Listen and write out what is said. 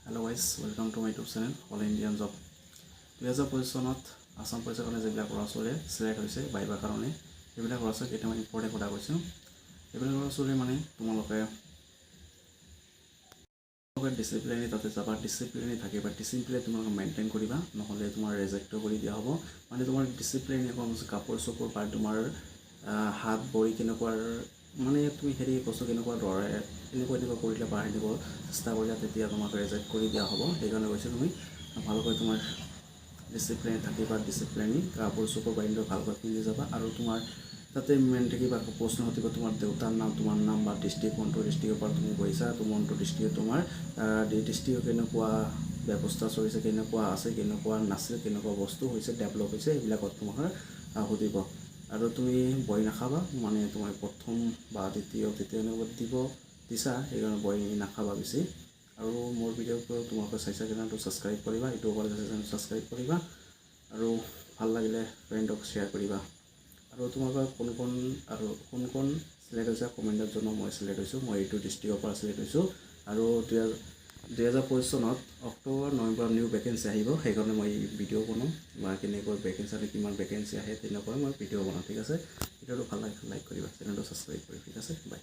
Hello guys, welcome to my YouTube channel All Indian Job 2025 চনত আসাম পুলিচৰ কাৰণে যিবিলাক ল'ৰা-ছোৱালী সিলেক্ট হৈছে বাইবাৰ কাৰণে এইবিলাক ল'ৰা-ছোৱালী কেইটামান ইম্পৰ্টেণ্ট কথা কৈছোঁ। এইবিলাক ল'ৰা-ছোৱালী মানে তোমালোকে ডিসিপ্লিনে তাতে যাবা, ডিসিপ্লিনে থাকিবা, ডিসিপ্লিন তোমালোকে মেইনটেইন কৰিবা, নহ'লে তোমাৰ ৰিজেক্ট কৰি দিয়া হ'ব। মানে তোমাৰ ডিসিপ্লিন এখন কাপোৰ চকুৰ বা তোমাৰ হাত ভৰি কেনেকুৱাৰ মানে তুমি হেৰি বস্তু কেনেকুৱা দৰে এনেকুৱা কৰিলে বা এনেকুৱা চেষ্টা কৰিলে তেতিয়া তোমাক ৰিজেক্ট কৰি দিয়া হ'ব। সেইকাৰণে কৈছোঁ তুমি ভালকৈ তোমাৰ ডিসিপ্লিন থাকিবা, ডিসিপ্লিনে কাপোৰ চকুৰ বাইন্ড ভালকৈ পিন্ধি যাবা আৰু তোমাৰ তাতে মেইন থাকিবা প্ৰশ্ন সুধিব তোমাৰ দেউতাৰ নাম, তোমাৰ নাম বা ডিষ্ট্ৰিক্ট কোনটো ডিষ্ট্ৰিক্টৰ পৰা তুমি গৈছা, কোনটো ডিষ্ট্ৰিক্ট তোমাৰ ডিষ্ট্ৰিক্টৰ কেনেকুৱা ব্যৱস্থা চলিছে, কেনেকুৱা আছে, কেনেকুৱা নাছিল, কেনেকুৱা বস্তু হৈছে ডেভেলপ হৈছে এইবিলাকত তোমাক সুধিব। আৰু তুমি বহি নাখাবা, মানে তোমাৰ প্ৰথম বা দ্বিতীয় এনেকুৱা দিব দিছা, সেইকাৰণে বহি নাখাবা বেছি। আৰু মোৰ ভিডিঅ'টো তোমালোকে চাইছা চেনেলটো ছাবস্ক্ৰাইব কৰিবা, ইউটিউবৰ পৰা চাইছা চেনেলটো ছাবস্ক্ৰাইব কৰিবা আৰু ভাল লাগিলে ফ্ৰেণ্ডক শ্বেয়াৰ কৰিবা। আৰু তোমালোকৰ কোন কোন সিলেক্ট হৈছে কমেণ্টত জনাব। মই সিলেক্ট হৈছোঁ, মই এইটো ডিষ্ট্ৰিক্টৰ পৰা সিলেক্ট হৈছোঁ আৰু 2025 চনত অক্টোবৰ নৱেম্বৰ নিউ ভেকেঞ্চি আহিব, সেইকাৰণে মই ভিডিঅ' বনাম বা কেনেকৈ ভেকেঞ্চি আহে, কিমান ভেকেঞ্চি আহে তেনেকৈ মই ভিডিঅ' বনাম। ঠিক আছে, ভিডিঅ'টো ভাল লাগে লাইক কৰিবা, চেনেলটো ছাবস্ক্ৰাইব কৰিবা। ঠিক আছে, বাই।